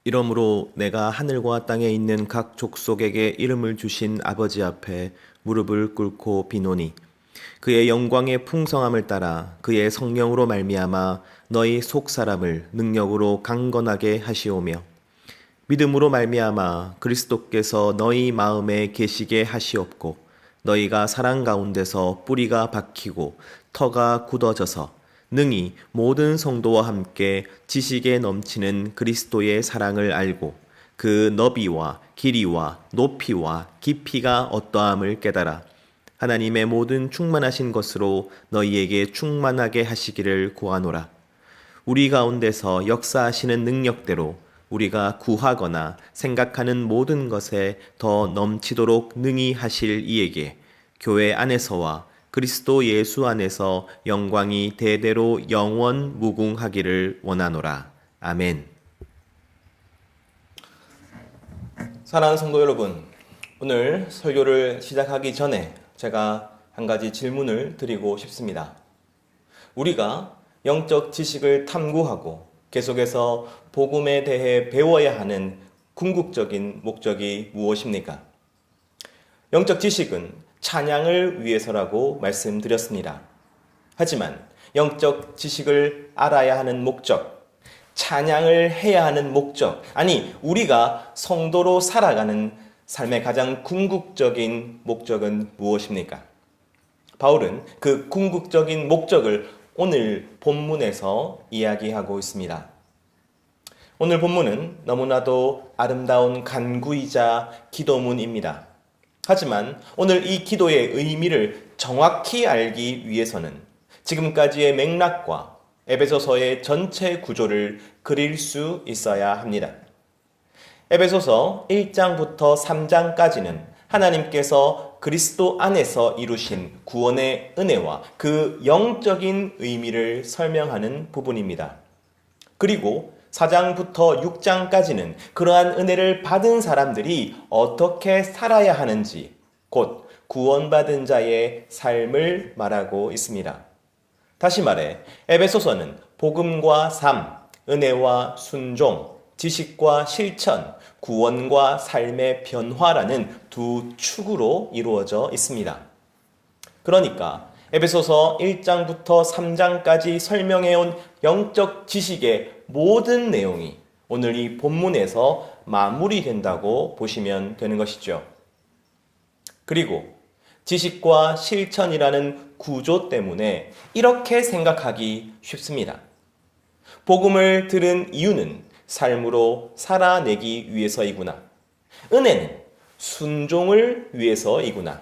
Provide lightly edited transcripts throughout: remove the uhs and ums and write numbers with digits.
이러므로 내가 하늘과 땅에 있는 각 족속에게 이름을 주신 아버지 앞에 무릎을 꿇고 비노니 그의 영광의 풍성함을 따라 그의 성령으로 말미암아 너희 속 사람을 능력으로 강건하게 하시오며 믿음으로 말미암아 그리스도께서 너희 마음에 계시게 하시옵고 너희가 사랑 가운데서 뿌리가 박히고 터가 굳어져서 능히 모든 성도와 함께 지식에 넘치는 그리스도의 사랑을 알고 그 너비와 길이와 높이와 깊이가 어떠함을 깨달아 하나님의 모든 충만하신 것으로 너희에게 충만하게 하시기를 구하노라. 우리 가운데서 역사하시는 능력대로 우리가 구하거나 생각하는 모든 것에 더 넘치도록 능히 하실 이에게 교회 안에서와 그리스도 예수 안에서 영광이 대대로 영원 무궁하기를 원하노라. 아멘. 사랑하는 성도 여러분, 오늘 설교를 시작하기 전에 제가 한 가지 질문을 드리고 싶습니다. 우리가 영적 지식을 탐구하고 계속해서 복음에 대해 배워야 하는 궁극적인 목적이 무엇입니까? 영적 지식은 찬양을 위해서라고 말씀드렸습니다. 하지만 영적 지식을 알아야 하는 목적, 찬양을 해야 하는 목적, 아니 우리가 성도로 살아가는 삶의 가장 궁극적인 목적은 무엇입니까? 바울은 그 궁극적인 목적을 오늘 본문에서 이야기하고 있습니다. 오늘 본문은 너무나도 아름다운 간구이자 기도문입니다. 하지만 오늘 이 기도의 의미를 정확히 알기 위해서는 지금까지의 맥락과 에베소서의 전체 구조를 그릴 수 있어야 합니다. 에베소서 1장부터 3장까지는 하나님께서 그리스도 안에서 이루신 구원의 은혜와 그 영적인 의미를 설명하는 부분입니다. 그리고 4장부터 6장까지는 그러한 은혜를 받은 사람들이 어떻게 살아야 하는지, 곧 구원받은 자의 삶을 말하고 있습니다. 다시 말해 에베소서는 복음과 삶, 은혜와 순종, 지식과 실천, 구원과 삶의 변화라는 두 축으로 이루어져 있습니다. 그러니까 에베소서 1장부터 3장까지 설명해온 영적 지식의 모든 내용이 오늘 이 본문에서 마무리된다고 보시면 되는 것이죠. 그리고 지식과 실천이라는 구조 때문에 이렇게 생각하기 쉽습니다. 복음을 들은 이유는 삶으로 살아내기 위해서이구나. 은혜는 순종을 위해서이구나.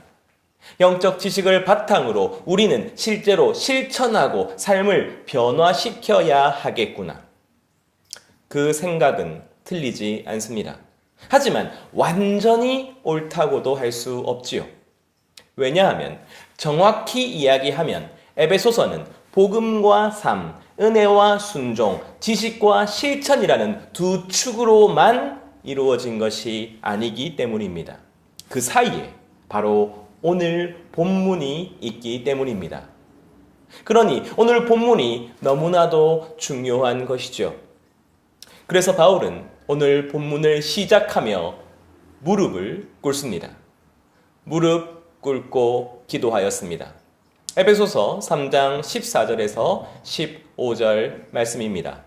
영적 지식을 바탕으로 우리는 실제로 실천하고 삶을 변화시켜야 하겠구나. 그 생각은 틀리지 않습니다. 하지만 완전히 옳다고도 할 수 없지요. 왜냐하면 정확히 이야기하면 에베소서는 복음과 삶, 은혜와 순종, 지식과 실천이라는 두 축으로만 이루어진 것이 아니기 때문입니다. 그 사이에 바로 오늘 본문이 있기 때문입니다. 그러니 오늘 본문이 너무나도 중요한 것이죠. 그래서 바울은 오늘 본문을 시작하며 무릎을 꿇습니다. 무릎 꿇고 기도하였습니다. 에베소서 3장 14절에서 15절 말씀입니다.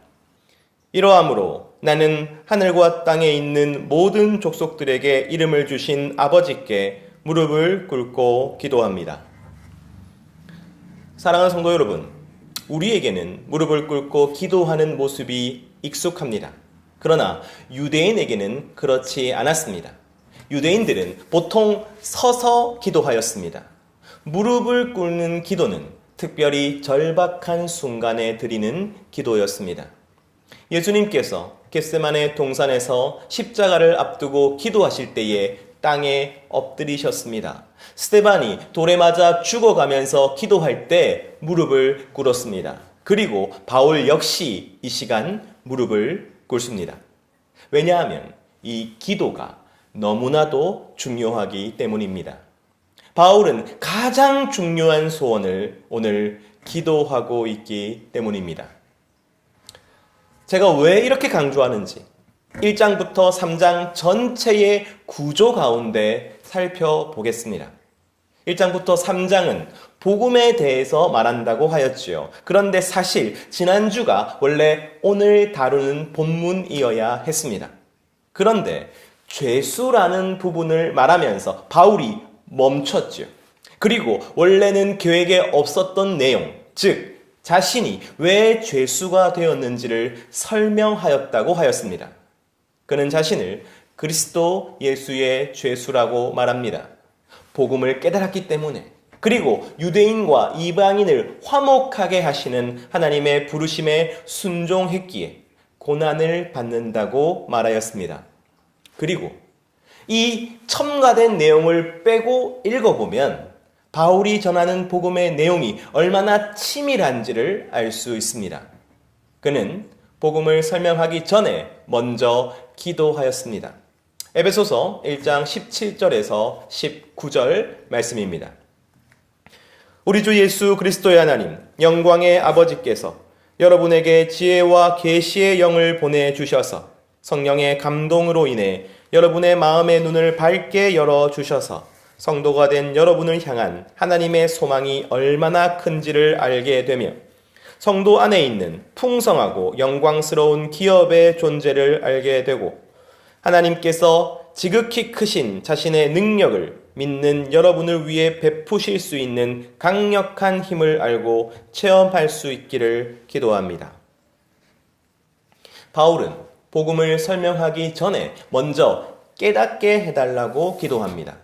이러함으로 나는 하늘과 땅에 있는 모든 족속들에게 이름을 주신 아버지께 무릎을 꿇고 기도합니다. 사랑하는 성도 여러분, 우리에게는 무릎을 꿇고 기도하는 모습이 익숙합니다. 그러나 유대인에게는 그렇지 않았습니다. 유대인들은 보통 서서 기도하였습니다. 무릎을 꿇는 기도는 특별히 절박한 순간에 드리는 기도였습니다. 예수님께서 겟세마네 동산에서 십자가를 앞두고 기도하실 때에 땅에 엎드리셨습니다. 스데반이 돌에 맞아 죽어가면서 기도할 때 무릎을 꿇었습니다. 그리고 바울 역시 이 시간 무릎을 꿇습니다. 왜냐하면 이 기도가 너무나도 중요하기 때문입니다. 바울은 가장 중요한 소원을 오늘 기도하고 있기 때문입니다. 제가 왜 이렇게 강조하는지, 1장부터 3장 전체의 구조 가운데 살펴보겠습니다. 1장부터 3장은 복음에 대해서 말한다고 하였지요. 그런데 사실 지난주가 원래 오늘 다루는 본문이어야 했습니다. 그런데 죄수라는 부분을 말하면서 바울이 멈췄죠. 그리고 원래는 계획에 없었던 내용, 즉 자신이 왜 죄수가 되었는지를 설명하였다고 하였습니다. 그는 자신을 그리스도 예수의 죄수라고 말합니다. 복음을 깨달았기 때문에, 그리고 유대인과 이방인을 화목하게 하시는 하나님의 부르심에 순종했기에 고난을 받는다고 말하였습니다. 그리고 이 첨가된 내용을 빼고 읽어보면 바울이 전하는 복음의 내용이 얼마나 치밀한지를 알 수 있습니다. 그는 복음을 설명하기 전에 먼저 기도하였습니다. 에베소서 1장 17절에서 19절 말씀입니다. 우리 주 예수 그리스도의 하나님, 영광의 아버지께서 여러분에게 지혜와 계시의 영을 보내주셔서 성령의 감동으로 인해 여러분의 마음의 눈을 밝게 열어주셔서 성도가 된 여러분을 향한 하나님의 소망이 얼마나 큰지를 알게 되며 성도 안에 있는 풍성하고 영광스러운 기업의 존재를 알게 되고 하나님께서 지극히 크신 자신의 능력을 믿는 여러분을 위해 베푸실 수 있는 강력한 힘을 알고 체험할 수 있기를 기도합니다. 바울은 복음을 설명하기 전에 먼저 깨닫게 해달라고 기도합니다.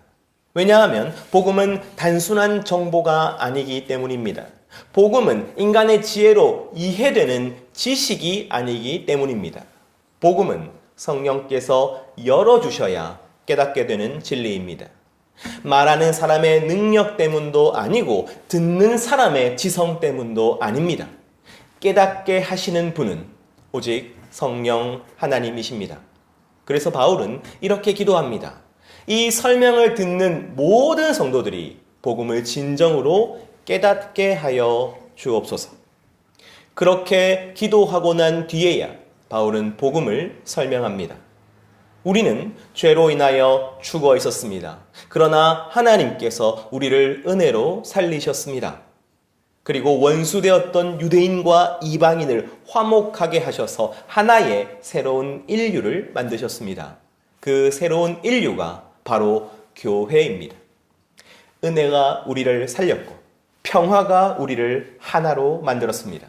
왜냐하면 복음은 단순한 정보가 아니기 때문입니다. 복음은 인간의 지혜로 이해되는 지식이 아니기 때문입니다. 복음은 성령께서 열어주셔야 깨닫게 되는 진리입니다. 말하는 사람의 능력 때문도 아니고 듣는 사람의 지성 때문도 아닙니다. 깨닫게 하시는 분은 오직 성령 하나님이십니다. 그래서 바울은 이렇게 기도합니다. 이 설명을 듣는 모든 성도들이 복음을 진정으로 깨닫게 하여 주옵소서. 그렇게 기도하고 난 뒤에야 바울은 복음을 설명합니다. 우리는 죄로 인하여 죽어 있었습니다. 그러나 하나님께서 우리를 은혜로 살리셨습니다. 그리고 원수되었던 유대인과 이방인을 화목하게 하셔서 하나의 새로운 인류를 만드셨습니다. 그 새로운 인류가 바로 교회입니다. 은혜가 우리를 살렸고 평화가 우리를 하나로 만들었습니다.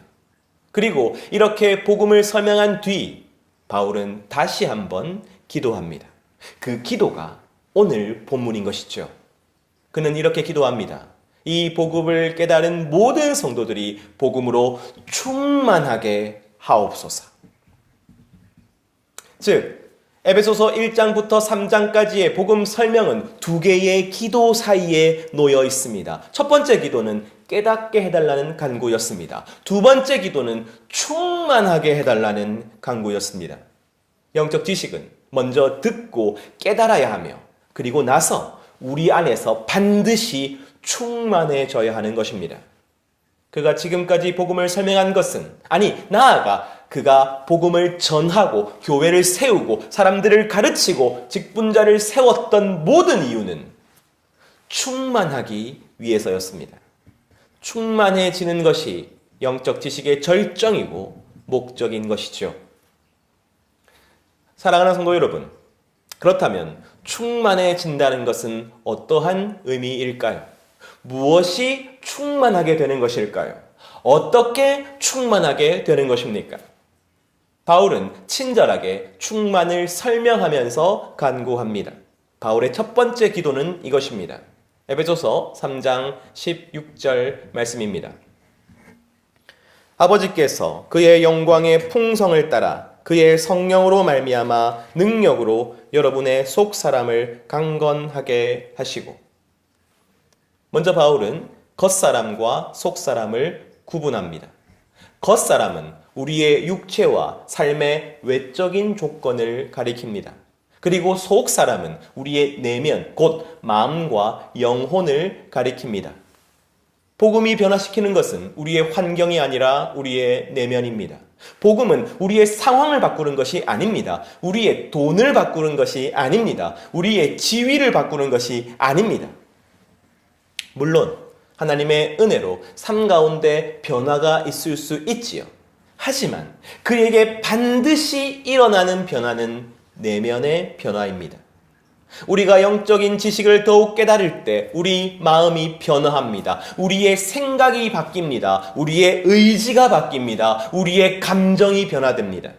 그리고 이렇게 복음을 설명한 뒤 바울은 다시 한번 기도합니다. 그 기도가 오늘 본문인 것이죠. 그는 이렇게 기도합니다. 이 복음을 깨달은 모든 성도들이 복음으로 충만하게 하옵소서. 즉 에베소서 1장부터 3장까지의 복음 설명은 두 개의 기도 사이에 놓여 있습니다. 첫 번째 기도는 깨닫게 해달라는 간구였습니다. 두 번째 기도는 충만하게 해달라는 간구였습니다. 영적 지식은 먼저 듣고 깨달아야 하며 그리고 나서 우리 안에서 반드시 충만해져야 하는 것입니다. 그가 지금까지 복음을 설명한 것은 나아가 그가 복음을 전하고 교회를 세우고 사람들을 가르치고 직분자를 세웠던 모든 이유는 충만하기 위해서였습니다. 충만해지는 것이 영적 지식의 절정이고 목적인 것이죠. 사랑하는 성도 여러분, 그렇다면 충만해진다는 것은 어떠한 의미일까요? 무엇이 충만하게 되는 것일까요? 어떻게 충만하게 되는 것입니까? 바울은 친절하게 충만을 설명하면서 간구합니다. 바울의 첫 번째 기도는 이것입니다. 에베소서 3장 16절 말씀입니다. 아버지께서 그의 영광의 풍성을 따라 그의 성령으로 말미암아 능력으로 여러분의 속사람을 강건하게 하시고. 먼저 바울은 겉사람과 속사람을 구분합니다. 겉사람은 우리의 육체와 삶의 외적인 조건을 가리킵니다. 그리고 속사람은 우리의 내면, 곧 마음과 영혼을 가리킵니다. 복음이 변화시키는 것은 우리의 환경이 아니라 우리의 내면입니다. 복음은 우리의 상황을 바꾸는 것이 아닙니다. 우리의 돈을 바꾸는 것이 아닙니다. 우리의 지위를 바꾸는 것이 아닙니다. 물론 하나님의 은혜로 삶 가운데 변화가 있을 수 있지요. 하지만 그에게 반드시 일어나는 변화는 내면의 변화입니다. 우리가 영적인 지식을 더욱 깨달을 때 우리 마음이 변화합니다. 우리의 생각이 바뀝니다. 우리의 의지가 바뀝니다. 우리의 감정이 변화됩니다.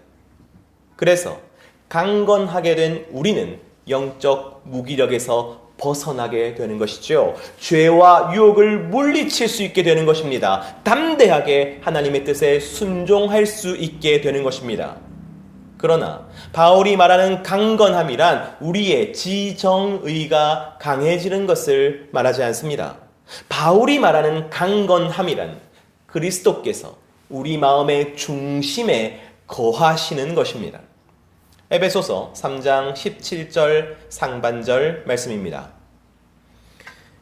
그래서 강건하게 된 우리는 영적 무기력에서 벗어나게 되는 것이죠. 죄와 유혹을 물리칠 수 있게 되는 것입니다. 담대하게 하나님의 뜻에 순종할 수 있게 되는 것입니다. 그러나 바울이 말하는 강건함이란 우리의 지정의가 강해지는 것을 말하지 않습니다. 바울이 말하는 강건함이란 그리스도께서 우리 마음의 중심에 거하시는 것입니다. 에베소서 3장 17절 상반절 말씀입니다.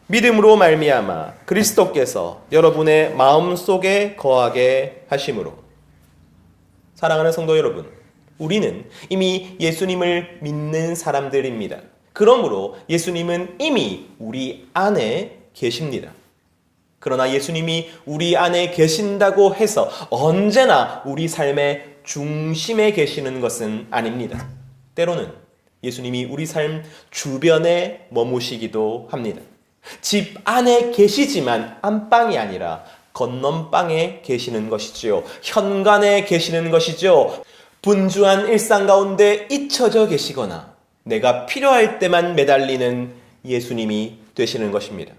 믿음으로 말미암아 그리스도께서 여러분의 마음속에 거하게 하심으로. 사랑하는 성도 여러분, 우리는 이미 예수님을 믿는 사람들입니다. 그러므로 예수님은 이미 우리 안에 계십니다. 그러나 예수님이 우리 안에 계신다고 해서 언제나 우리 삶의 중심에 계시는 것은 아닙니다. 때로는 예수님이 우리 삶 주변에 머무시기도 합니다. 집 안에 계시지만 안방이 아니라 건넌방에 계시는 것이지요. 현관에 계시는 것이죠. 분주한 일상 가운데 잊혀져 계시거나 내가 필요할 때만 매달리는 예수님이 되시는 것입니다.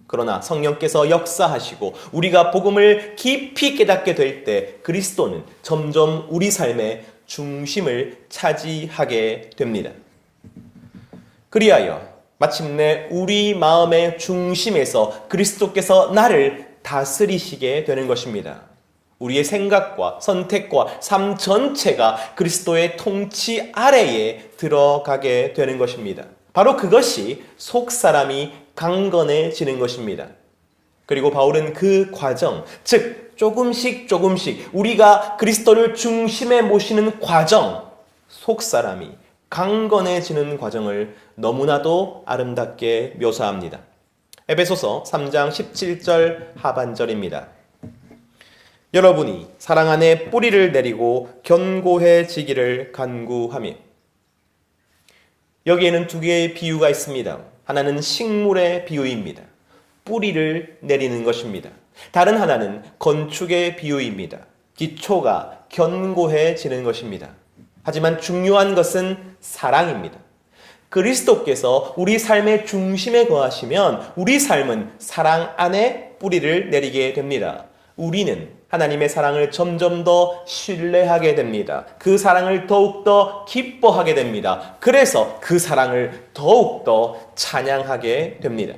그러나 성령께서 역사하시고 우리가 복음을 깊이 깨닫게 될 때 그리스도는 점점 우리 삶의 중심을 차지하게 됩니다. 그리하여 마침내 우리 마음의 중심에서 그리스도께서 나를 다스리시게 되는 것입니다. 우리의 생각과 선택과 삶 전체가 그리스도의 통치 아래에 들어가게 되는 것입니다. 바로 그것이 속사람이 강건해지는 것입니다. 그리고 바울은 그 과정, 즉 조금씩 우리가 그리스도를 중심에 모시는 과정, 속사람이 강건해지는 과정을 너무나도 아름답게 묘사합니다. 에베소서 3장 17절 하반절입니다. 여러분이 사랑 안에 뿌리를 내리고 견고해지기를 간구하며. 여기에는 두 개의 비유가 있습니다. 하나는 식물의 비유입니다. 뿌리를 내리는 것입니다. 다른 하나는 건축의 비유입니다. 기초가 견고해지는 것입니다. 하지만 중요한 것은 사랑입니다. 그리스도께서 우리 삶의 중심에 거하시면 우리 삶은 사랑 안에 뿌리를 내리게 됩니다. 우리는 하나님의 사랑을 점점 더 신뢰하게 됩니다. 그 사랑을 더욱더 기뻐하게 됩니다. 그래서 그 사랑을 더욱더 찬양하게 됩니다.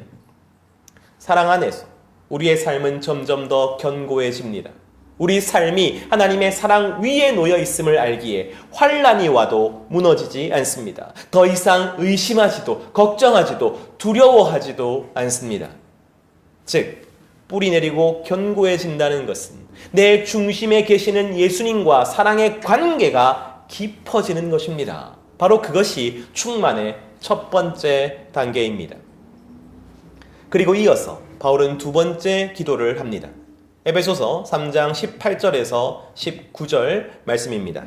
사랑 안에서 우리의 삶은 점점 더 견고해집니다. 우리 삶이 하나님의 사랑 위에 놓여 있음을 알기에 환난이 와도 무너지지 않습니다. 더 이상 의심하지도 걱정하지도 두려워하지도 않습니다. 즉 뿌리 내리고 견고해진다는 것은 내 중심에 계시는 예수님과 사랑의 관계가 깊어지는 것입니다. 바로 그것이 충만의 첫 번째 단계입니다. 그리고 이어서 바울은 두 번째 기도를 합니다. 에베소서 3장 18절에서 19절 말씀입니다.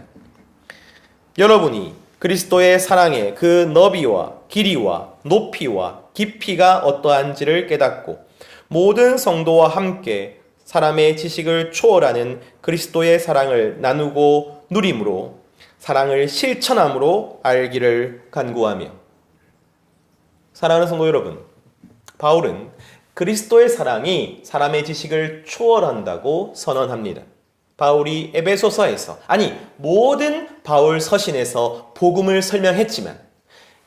여러분이 그리스도의 사랑의 그 너비와 길이와 높이와 깊이가 어떠한지를 깨닫고 모든 성도와 함께 사람의 지식을 초월하는 그리스도의 사랑을 나누고 누림으로 사랑을 실천함으로 알기를 간구하며. 사랑하는 성도 여러분, 바울은 그리스도의 사랑이 사람의 지식을 초월한다고 선언합니다. 바울이 에베소서에서, 아니 모든 바울 서신에서 복음을 설명했지만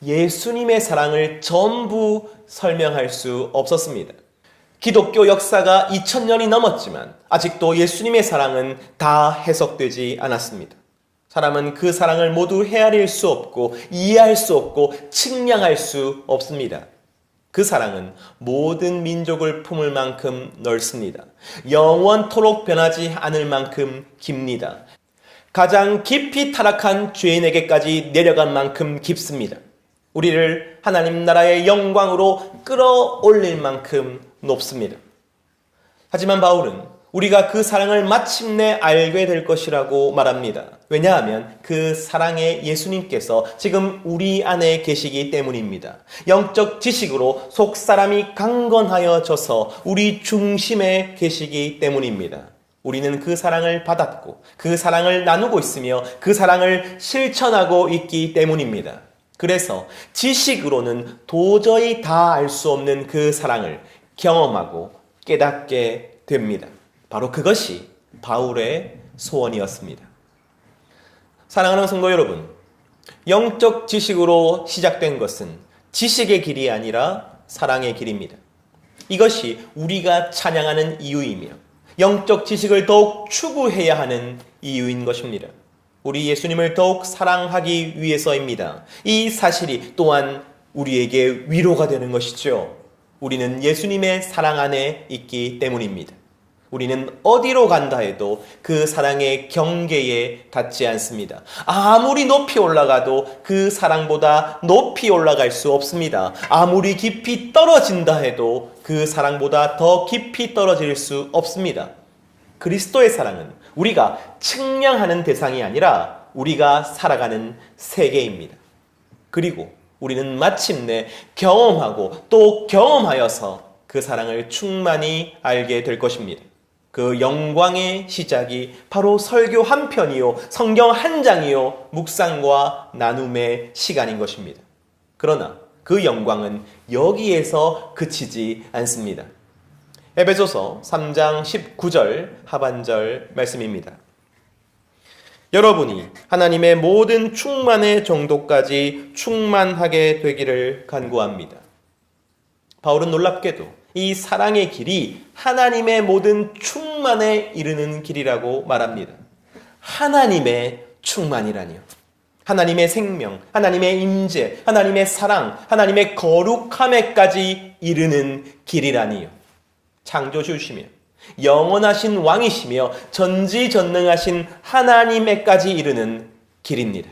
예수님의 사랑을 전부 설명할 수 없었습니다. 기독교 역사가 2000년이 넘었지만 아직도 예수님의 사랑은 다 해석되지 않았습니다. 사람은 그 사랑을 모두 헤아릴 수 없고 이해할 수 없고 측량할 수 없습니다. 그 사랑은 모든 민족을 품을 만큼 넓습니다. 영원토록 변하지 않을 만큼 깁니다. 가장 깊이 타락한 죄인에게까지 내려간 만큼 깊습니다. 우리를 하나님 나라의 영광으로 끌어올릴 만큼 높습니다. 하지만 바울은 우리가 그 사랑을 마침내 알게 될 것이라고 말합니다. 왜냐하면 그 사랑의 예수님께서 지금 우리 안에 계시기 때문입니다. 영적 지식으로 속사람이 강건하여져서 우리 중심에 계시기 때문입니다. 우리는 그 사랑을 받았고 그 사랑을 나누고 있으며 그 사랑을 실천하고 있기 때문입니다. 그래서 지식으로는 도저히 다 알 수 없는 그 사랑을 경험하고 깨닫게 됩니다. 바로 그것이 바울의 소원이었습니다. 사랑하는 성도 여러분, 영적 지식으로 시작된 것은 지식의 길이 아니라 사랑의 길입니다. 이것이 우리가 찬양하는 이유이며 영적 지식을 더욱 추구해야 하는 이유인 것입니다. 우리 예수님을 더욱 사랑하기 위해서입니다. 이 사실이 또한 우리에게 위로가 되는 것이죠. 우리는 예수님의 사랑 안에 있기 때문입니다. 우리는 어디로 간다 해도 그 사랑의 경계에 닿지 않습니다. 아무리 높이 올라가도 그 사랑보다 높이 올라갈 수 없습니다. 아무리 깊이 떨어진다 해도 그 사랑보다 더 깊이 떨어질 수 없습니다. 그리스도의 사랑은 우리가 측량하는 대상이 아니라 우리가 살아가는 세계입니다. 그리고 우리는 마침내 경험하고 또 경험하여서 그 사랑을 충만히 알게 될 것입니다. 그 영광의 시작이 바로 설교 한 편이요, 성경 한 장이요, 묵상과 나눔의 시간인 것입니다. 그러나 그 영광은 여기에서 그치지 않습니다. 에베소서 3장 19절 하반절 말씀입니다. 여러분이 하나님의 모든 충만의 정도까지 충만하게 되기를 간구합니다. 바울은 놀랍게도 이 사랑의 길이 하나님의 모든 충만에 이르는 길이라고 말합니다. 하나님의 충만이라니요. 하나님의 생명, 하나님의 임재, 하나님의 사랑, 하나님의 거룩함에까지 이르는 길이라니요. 창조주시며 영원하신 왕이시며 전지전능하신 하나님에까지 이르는 길입니다.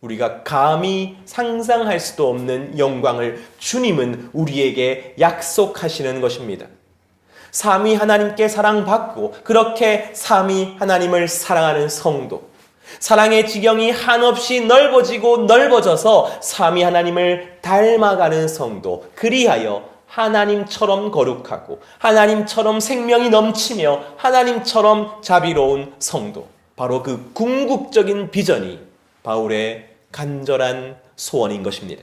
우리가 감히 상상할 수도 없는 영광을 주님은 우리에게 약속하시는 것입니다. 삼위 하나님께 사랑받고 그렇게 삼위 하나님을 사랑하는 성도, 사랑의 지경이 한없이 넓어지고 넓어져서 삼위 하나님을 닮아가는 성도, 그리하여 하나님처럼 거룩하고 하나님처럼 생명이 넘치며 하나님처럼 자비로운 성도, 바로 그 궁극적인 비전이 바울의 간절한 소원인 것입니다.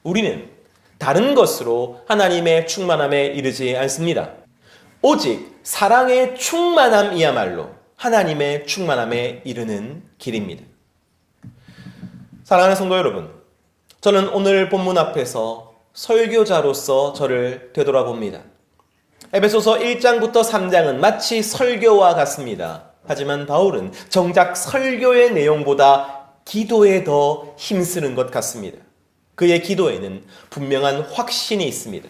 우리는 다른 것으로 하나님의 충만함에 이르지 않습니다. 오직 사랑의 충만함이야말로 하나님의 충만함에 이르는 길입니다. 사랑하는 성도 여러분, 저는 오늘 본문 앞에서 설교자로서 저를 되돌아봅니다. 에베소서 1장부터 3장은 마치 설교와 같습니다. 하지만 바울은 정작 설교의 내용보다 기도에 더 힘쓰는 것 같습니다. 그의 기도에는 분명한 확신이 있습니다.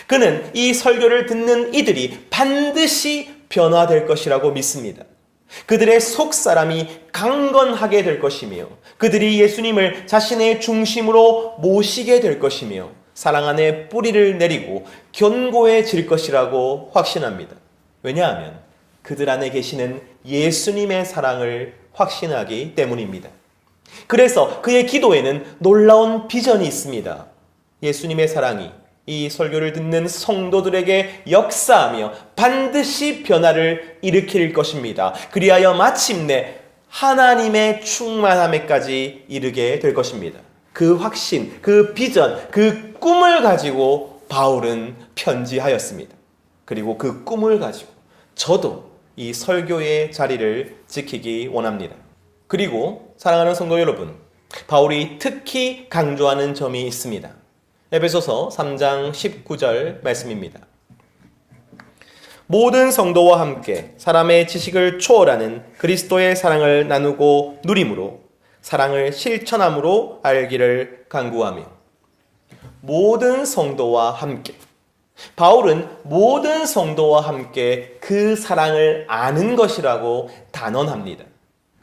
그는 이 설교를 듣는 이들이 반드시 변화될 것이라고 믿습니다. 그들의 속사람이 강건하게 될 것이며 그들이 예수님을 자신의 중심으로 모시게 될 것이며 사랑 안에 뿌리를 내리고 견고해질 것이라고 확신합니다. 왜냐하면 그들 안에 계시는 예수님의 사랑을 확신하기 때문입니다. 그래서 그의 기도에는 놀라운 비전이 있습니다. 예수님의 사랑이 이 설교를 듣는 성도들에게 역사하며 반드시 변화를 일으킬 것입니다. 그리하여 마침내 하나님의 충만함에까지 이르게 될 것입니다. 그 확신, 그 비전, 그 꿈을 가지고 바울은 편지하였습니다. 그리고 그 꿈을 가지고 저도 이 설교의 자리를 지키기 원합니다. 그리고 사랑하는 성도 여러분, 바울이 특히 강조하는 점이 있습니다. 에베소서 3장 19절 말씀입니다. 모든 성도와 함께 사람의 지식을 초월하는 그리스도의 사랑을 나누고 누림으로 사랑을 실천함으로 알기를 간구하며, 모든 성도와 함께, 바울은 모든 성도와 함께 그 사랑을 아는 것이라고 단언합니다.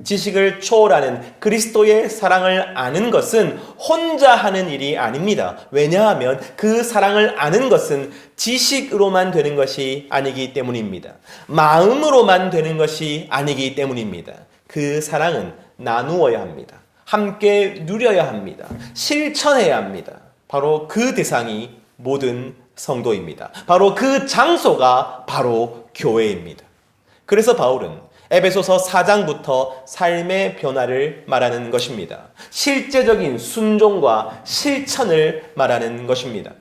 지식을 초월하는 그리스도의 사랑을 아는 것은 혼자 하는 일이 아닙니다. 왜냐하면 그 사랑을 아는 것은 지식으로만 되는 것이 아니기 때문입니다. 마음으로만 되는 것이 아니기 때문입니다. 그 사랑은 나누어야 합니다. 함께 누려야 합니다. 실천해야 합니다. 바로 그 대상이 모든 성도입니다. 바로 그 장소가 바로 교회입니다. 그래서 바울은 에베소서 4장부터 삶의 변화를 말하는 것입니다. 실제적인 순종과 실천을 말하는 것입니다.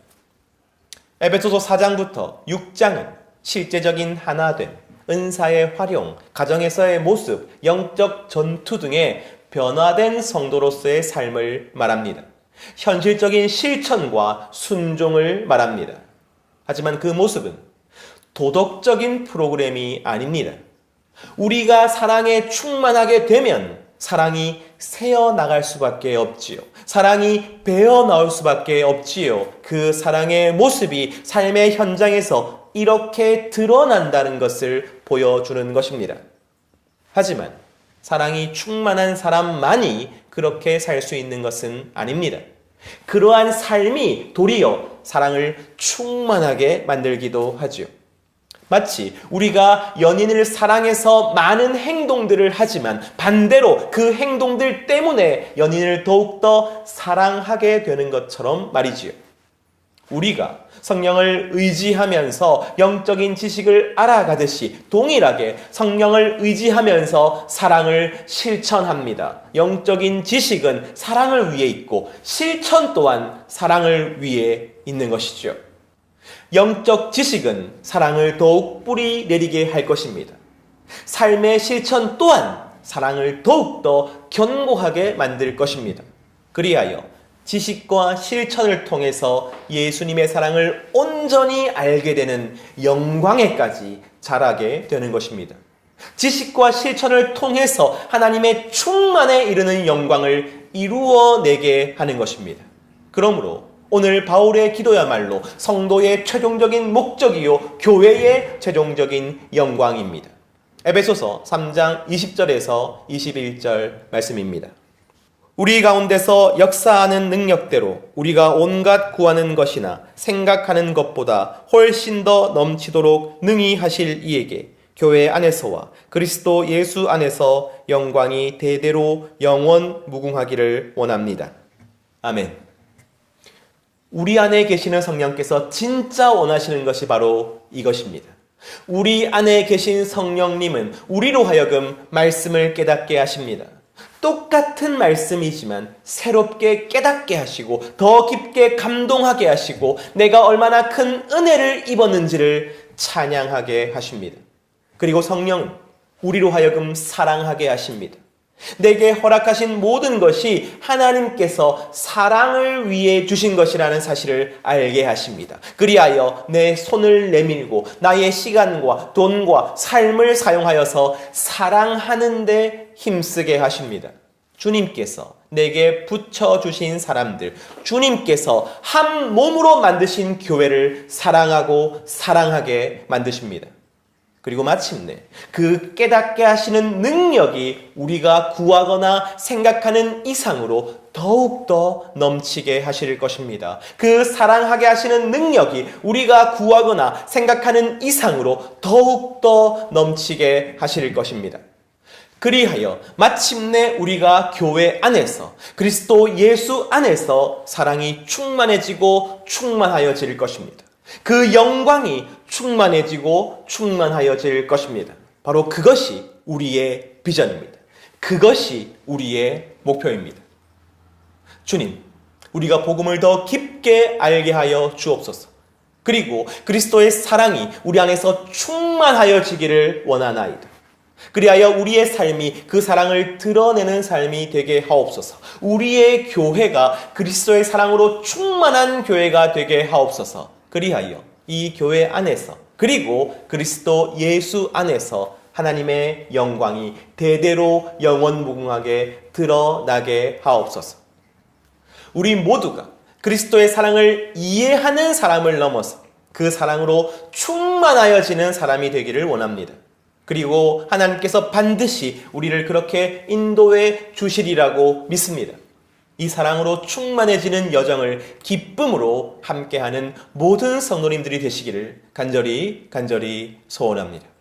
에베소서 4장부터 6장은 실제적인 하나됨, 은사의 활용, 가정에서의 모습, 영적 전투 등의 변화된 성도로서의 삶을 말합니다. 현실적인 실천과 순종을 말합니다. 하지만 그 모습은 도덕적인 프로그램이 아닙니다. 우리가 사랑에 충만하게 되면 사랑이 새어나갈 수밖에 없지요. 사랑이 배어나올 수밖에 없지요. 그 사랑의 모습이 삶의 현장에서 이렇게 드러난다는 것을 보여주는 것입니다. 하지만 사랑이 충만한 사람만이 그렇게 살 수 있는 것은 아닙니다. 그러한 삶이 도리어 사랑을 충만하게 만들기도 하지요. 마치 우리가 연인을 사랑해서 많은 행동들을 하지만 반대로 그 행동들 때문에 연인을 더욱더 사랑하게 되는 것처럼 말이지요. 우리가 성령을 의지하면서 영적인 지식을 알아가듯이 동일하게 성령을 의지하면서 사랑을 실천합니다. 영적인 지식은 사랑을 위해 있고 실천 또한 사랑을 위해 있는 것이죠. 영적 지식은 사랑을 더욱 뿌리 내리게 할 것입니다. 삶의 실천 또한 사랑을 더욱더 견고하게 만들 것입니다. 그리하여 지식과 실천을 통해서 예수님의 사랑을 온전히 알게 되는 영광에까지 자라게 되는 것입니다. 지식과 실천을 통해서 하나님의 충만에 이르는 영광을 이루어내게 하는 것입니다. 그러므로 오늘 바울의 기도야말로 성도의 최종적인 목적이요 교회의 최종적인 영광입니다. 에베소서 3장 20절에서 21절 말씀입니다. 우리 가운데서 역사하는 능력대로 우리가 온갖 구하는 것이나 생각하는 것보다 훨씬 더 넘치도록 능히 하실 이에게 교회 안에서와 그리스도 예수 안에서 영광이 대대로 영원 무궁하기를 원합니다. 아멘. 우리 안에 계시는 성령께서 진짜 원하시는 것이 바로 이것입니다. 우리 안에 계신 성령님은 우리로 하여금 말씀을 깨닫게 하십니다. 똑같은 말씀이지만 새롭게 깨닫게 하시고 더 깊게 감동하게 하시고 내가 얼마나 큰 은혜를 입었는지를 찬양하게 하십니다. 그리고 성령은 우리로 하여금 사랑하게 하십니다. 내게 허락하신 모든 것이 하나님께서 사랑을 위해 주신 것이라는 사실을 알게 하십니다. 그리하여 내 손을 내밀고 나의 시간과 돈과 삶을 사용하여서 사랑하는 데 힘쓰게 하십니다. 주님께서 내게 붙여주신 사람들, 주님께서 한 몸으로 만드신 교회를 사랑하고 사랑하게 만드십니다. 그리고 마침내 그 깨닫게 하시는 능력이 우리가 구하거나 생각하는 이상으로 더욱더 넘치게 하실 것입니다. 그 사랑하게 하시는 능력이 우리가 구하거나 생각하는 이상으로 더욱더 넘치게 하실 것입니다. 그리하여 마침내 우리가 교회 안에서 그리스도 예수 안에서 사랑이 충만해지고 충만하여질 것입니다. 그 영광이 충만해지고 충만하여질 것입니다. 바로 그것이 우리의 비전입니다. 그것이 우리의 목표입니다. 주님, 우리가 복음을 더 깊게 알게 하여 주옵소서. 그리고 그리스도의 사랑이 우리 안에서 충만하여지기를 원하나이다. 그리하여 우리의 삶이 그 사랑을 드러내는 삶이 되게 하옵소서. 우리의 교회가 그리스도의 사랑으로 충만한 교회가 되게 하옵소서. 그리하여 이 교회 안에서 그리고 그리스도 예수 안에서 하나님의 영광이 대대로 영원무궁하게 드러나게 하옵소서. 우리 모두가 그리스도의 사랑을 이해하는 사람을 넘어서 그 사랑으로 충만하여지는 사람이 되기를 원합니다. 그리고 하나님께서 반드시 우리를 그렇게 인도해 주시리라고 믿습니다. 이 사랑으로 충만해지는 여정을 기쁨으로 함께하는 모든 성도님들이 되시기를 간절히 소원합니다.